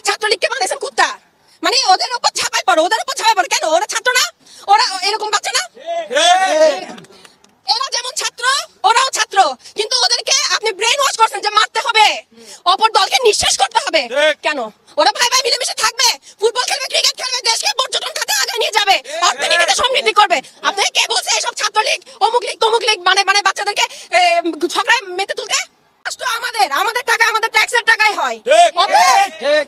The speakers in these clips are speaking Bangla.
ছাত্রলীগকে বানাইছেন কুত্তা। মানে ওদের উপর ছাপাই পড়ো, ওদের উপর ছাপাই পড়ো। কেন? ওরা ছাত্র না? ওরা এরকম বাচ্চা না? এরা যেমন ছাত্র ওরাও ছাত্র, কিন্তু ওদেরকে আপনি ব্রেন ওয়াশ করছেন যে মারতে হবে, অপর দলকে নিঃশেষ করতে হবে। কেন? ওরা ভাই ভাই মিলেমিশে থাকবে, ফুটবল খেলবে, ক্রিকেট খেলবে, দেশকে পর্যটন খাতে আগে নিয়ে যাবে, অর্থনীতিতে সমৃদ্ধি করবে। আপনাকে কে বলছে এইসব ছাত্রলীগ, অমুক লীগ, তমুক লীগ মানে বাচ্চাদেরকে ঝগড়ায় মেতে তুলতে? রাষ্ট্র আমাদের, আমাদের টাকা, আমাদের ট্যাক্সের টাকায় হয়।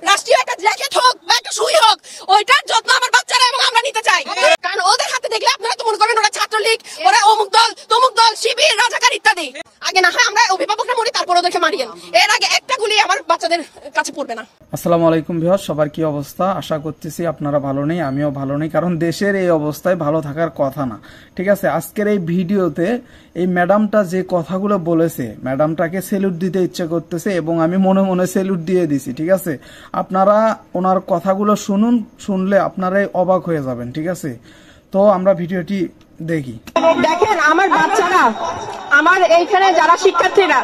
রাষ্ট্রীয় একটা জ্যাকেট হোক বা একটা সুই হোক, ওইটার যত্ন আমার বাচ্চারা এবং আমরা নিতে চাই। কারণ ওদের হাতে দেখলে আপনারা তো মনে করবেন ওরা ছাত্রলীগ, ওরা অমুক দল, তমুক দল, শিবির, রাজাকার ইত্যাদি। আগে না হয় আমরা অভিভাবকরা মরি, তারপর ওদেরকে মারিয়েন। এর আগে একটা গুলি আমার বাচ্চাদের কাছে পড়বে না। আসসালামু আলাইকুম ভিউয়ার্স, সবার কি অবস্থা? আশা করতেছি আপনারা ভালো নেই, আমিও ভালো নেই। কারণ দেশের এই অবস্থায় ভালো থাকার কথা না, ঠিক আছে? আজকের এই ভিডিওতে এই ম্যাডামটা যে কথাগুলো বলেছে, ম্যাডামটাকে স্যালুট দিতে ইচ্ছে করতেছে এবং আমি মনে মনে স্যালুট দিয়ে দিছি, ঠিক আছে? আপনারা ওনার কথাগুলো শুনুন, শুনলে আপনারাই অবাক হয়ে যাবেন, ঠিক আছে? তো আমরা ভিডিওটি দেখি। দেখেন আমার বাচ্চারা, আমার এইখানে যারা শিক্ষার্থীরা,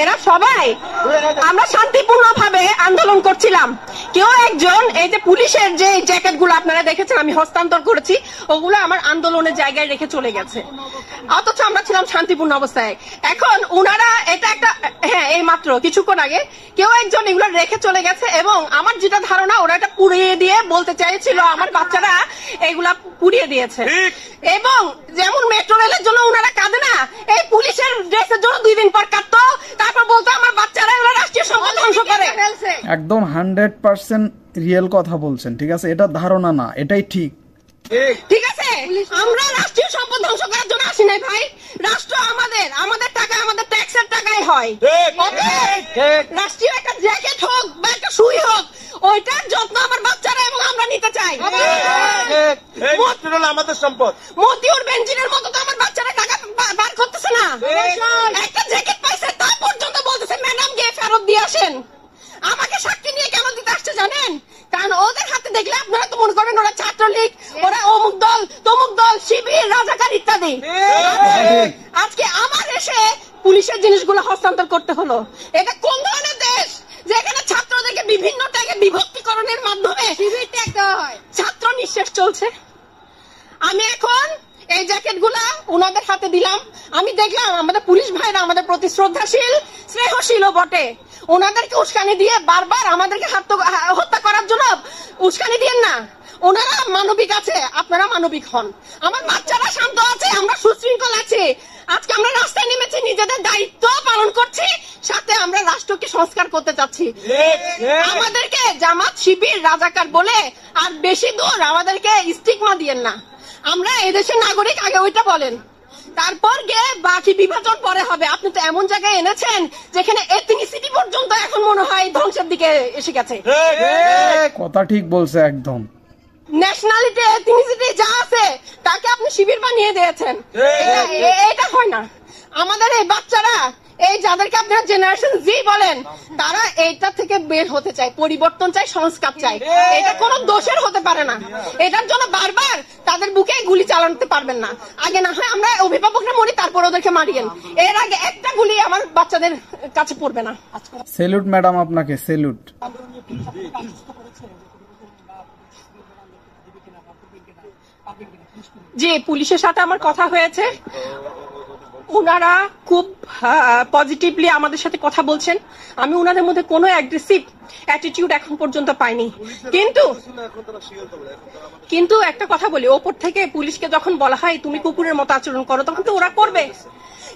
এরা সবাই আমরা শান্তিপূর্ণভাবে আন্দোলন করছিলাম। কেউ একজন এই যে পুলিশের যে জ্যাকেট গুলো আপনারা দেখেছেন আমি হস্তান্তর করেছি, ওগুলো আমার আন্দোলনের জায়গায় রেখে চলে গেছে, অথচ আমরা ছিলাম শান্তিপূর্ণ অবস্থায়। এখন উনারা এটা একটা, হ্যাঁ এই মাত্র কিছুক্ষণ আগে কেউ একজন এগুলো রেখে চলে গেছে এবং আমার যেটা ধারণা ওরা এটা পুড়িয়ে দিয়ে বলতে চাইছিল আমার বাচ্চারা এগুলা পুড়িয়ে দিয়েছে। এবং যেমন মেট্রো রেলের জন্য উনারা কাঁদে না, এই পুলিশের ড্রেসের জন্য 2 দিন পর কাঁদতো, তারপর বলতো আমার বাচ্চারা এগুলো রাষ্ট্রীয় সম্পদ ধ্বংস করে। একদম 100% রিয়েল কথা বলছেন, ঠিক আছে? এটা ধারণা না, এটাই ঠিক। ঠিক আছে, আমরা রাষ্ট্রীয় সম্পদ ধ্বংস করার জন্য আসি নাই ভাই। রাষ্ট্র আমাদের, আমাদের টাকা, আমাদের ট্যাক্সের টাকায় হয়। রাষ্ট্রীয় একটা জ্যাকেট হোক বা একটা সুই হোক, ওইটার যত্ন আমার বাচ্চারা এবং আমরা নিতে চাই। আমাদের সম্পদ। মতিউর বেনজিরের মতো তো আমার বাচ্চারা টাকা বার করতেছে না। একটা জ্যাকেট পাইছে তা পর্যন্ত বলতেছে ম্যাডাম গিয়ে ফেরত দিয়ে আসেন। আমাকে সাক্ষী নিয়ে কেন দিতে আসছে জানেন? কারণ ওদের হাতে দেখলে আপনারা তো মনে করবেন ওরা ছাত্রলীগ, ওরা অমুক দল, তমুক দল, শিবির, রাজাকার ইত্যাদি। আজকে আমার এসে পুলিশের জিনিসগুলো হস্তান্তর করতে হলো। এটা কোন ধরনের দেশ যেখানে ছাত্রদেরকে বিভিন্ন ট্যাগে বিভক্তিকরণের মাধ্যমে ছাত্র নিঃশেষ চলছে? আমি এখন এই জ্যাকেট গুলা ওনাদের হাতে দিলাম। আমি দেখলাম আমাদের পুলিশ ভাইরা আমাদের প্রতি শ্রদ্ধাশীল, স্নেহশীলও বটে। ওনাদেরকে উস্কানি দিয়ে বারবার আমাদেরকে হত্যা করার জন্য উস্কানি দিয়েন না। ওনারা মানবিক আছে, আপনারা মানবিক হন। আমার বাচ্চারা শান্ত আছে, আমরা সুশৃঙ্খল আছি। আজকে আমরা রাস্তায় নেমেছি, নিজেদের দায়িত্ব পালন করছি, সাথে আমরা রাষ্ট্রকে সংস্কার করতে চাচ্ছি। আমাদেরকে জামাত, শিবির, রাজাকার বলে আর বেশি দূর আমাদেরকে স্টিগমা দিয়েন না। আমরা এদেশের নাগরিক, আগে ওইটা বলেন, তারপর গিয়ে বাকি বিভাজন পরে হবে। আপনি তো এমন জায়গায় এনেছেন যেখানে এথনিসিটি পর্যন্ত এখন মনে হয় ধ্বংসের দিকে এসে গেছে। কথা ঠিক বলছে একদম। ন্যাশনালিটি, এথনিসিটি যা আছে তাকে আপনি শিবির বানিয়ে দিয়েছেন। এটা হয় না। আমাদের এই বাচ্চারা, এই যাদেরকে আপনারা জেনারেশন জি বলেন, তারা এইটা থেকে বের হতে চায়, পরিবর্তন চায়, সংস্কার চায়। এটা কোনো দোষের হতে পারে না। এটার জন্য বারবার তাদের বুকে গুলি চালাতে পারবেন না। আগে না হয় আমরা অভিভাবকরা মরি, তারপর ওদেরকে মারিয়েন। এর আগে একটা গুলি আমার বাচ্চাদের কাছে পড়বে না। স্যালুট ম্যাডাম, আপনাকে স্যালুট। যে পুলিশের সাথে আমার কথা হয়েছে, উনারা খুব পজিটিভলি আমাদের সাথে কথা বলছেন। আমি উনাদের মধ্যে কোনো অ্যাগ্রেসিভ অ্যাটিটিউড এখন পর্যন্ত পাইনি। কিন্তু একটা কথা বলি, ওপর থেকে পুলিশকে যখন বলা হয় তুমি কুকুরের মতো আচরণ করো, তখন তো ওরা করবে।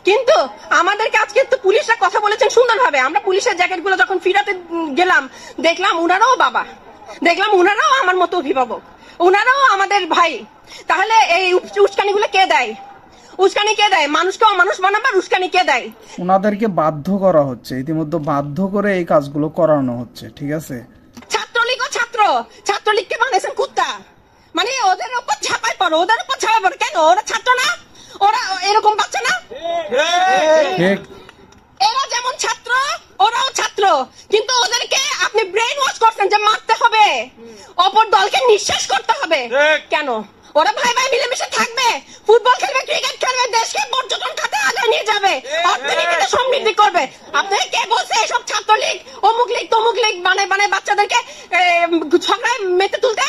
কিন্তু আমাদেরকে আজকে তো পুলিশরা কথা বলেছেন সুন্দরভাবে। আমরা পুলিশের জ্যাকেট গুলো যখন ফিরাতে গেলাম, দেখলাম উনারাও বাবা, দেখলাম উনারাও আমার মতো অভিভাবক, উনারাও আমাদের ভাই। তাহলে এই উস্কানি গুলো কে দেয়? উস্কানি কে দেয়? মানুষকে অমানুষ বানাবার উস্কানি কে দেয়? ওনাদেরকে বাধ্য করা হচ্ছে, ইতিমধ্যে বাধ্য করে এই কাজগুলো করানো হচ্ছে, ঠিক আছে? ছাত্রলীগ ও ছাত্রলীগকে বানাইছেন কুত্তা। মানে ওদের উপর ছাপাই পড়ো, ওদের উপর ছাপাই পড়ো। কেন? ওরা ছাত্র না? ওরা এরকম বাচ্চা না? এরা যেমন ছাত্র ওরাও ছাত্র, কিন্তু ওদেরকে আপনি ব্রেন ওয়াশ করছেন যে মারতে হবে, অপর দলকে নিঃশেষ করতে হবে। কেন? ওরা ভাই ভাই মিলেমিশে থাকবে, ফুটবল খেলবে, ক্রিকেট খেলবে, দেশকে পর্যটন খাতে আগে নিয়ে যাবে, অর্থনীতিতে সমৃদ্ধি করবে। আপনাকে কে বলছে এসব ছাত্রলীগ, অমুক লীগ, তমুক লীগ মানে বাচ্চাদেরকে ঝগড়ায় মেতে তুলতে?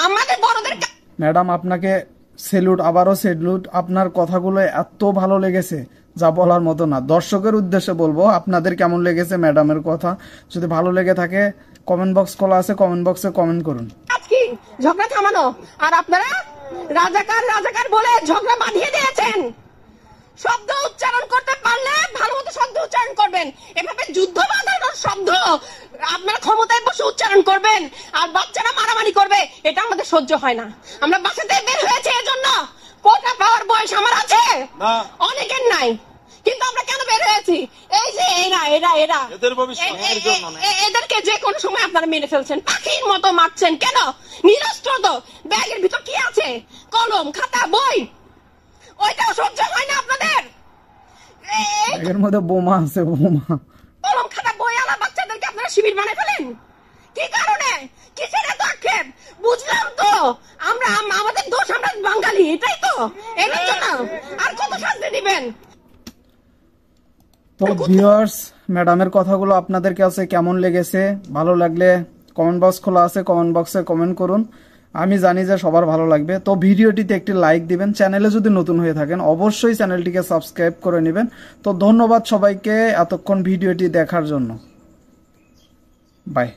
আমাদের বড়দের ম্যাডাম আপনাকে সেলুট, আবারও সেলুট। আপনার কথাগুলো এত ভালো লেগেছে যা বলার মতো না। দর্শকের উদ্দেশ্যে বলবো, আপনাদের কেমন লেগেছে ম্যাডামের কথা? যদি ভালো লেগে থাকে কমেন্ট বক্স খোলা আছে, কমেন্ট বক্সে কমেন্ট করুন। আজকে ঝগড়া থামানো, আর আপনারা রাজাকার রাজাকার বলে ঝগড়া বাঁধিয়ে দিয়েছেন। শব্দ উচ্চারণ করতে পারলে ভালো মতো শব্দ উচ্চারণ করবেন, এভাবে যুদ্ধ বাঁধানোর শব্দ আপনার ক্ষমতায় বসে উচ্চারণ করবেন আর বাচ্চারা মারামারি করবে, এটা আমাদের সহ্য হয় না। আমরা বাসা থেকে বের হয়েছে এজন্য, কোটা পাওয়ার বয়স আমার আছে, অনেকের নাই, কিন্তু আমরা কেন বের হয়েছি? এই যে এদেরকে যে কোনো সময় আপনারা মেরে ফেলছেন, পাখির মতো মারছেন। কেন? নিরস্ত্র তো, ব্যাগের ভিতর কি আছে? কলম, খাতা, বই, ওইটাও সহ্য হয় না আপনাদের? এর মধ্যে বোমা আছে, বোমা। কলম, খাতা, বই আলা বাচ্চাদেরকে আপনারা শিবির বানায় ফেলেন কি কারণে? কিসের এত আক্ষেপ? বুঝলাম তো, আমরা আমাদের দোষ, আমরা বাঙালি, এটাই তো, এটার জন্য আর কত শাস্তি দিবেন? তো ভিউয়ার্স, ম্যাডামের কথাগুলো আপনাদের কাছে কেমন লেগেছে? ভালো লাগলে কমেন্ট বক্স খোলা আছে, কমেন্ট বক্সে কমেন্ট করুন। আমি জানি যে সবার ভালো লাগবে। তো ভিডিওটিতে একটি লাইক দিবেন, চ্যানেলে যদি নতুন হয়ে থাকেন অবশ্যই চ্যানেলটিকে সাবস্ক্রাইব করে নেবেন। তো ধন্যবাদ সবাইকে এতক্ষণ ভিডিওটি দেখার জন্য। বাই।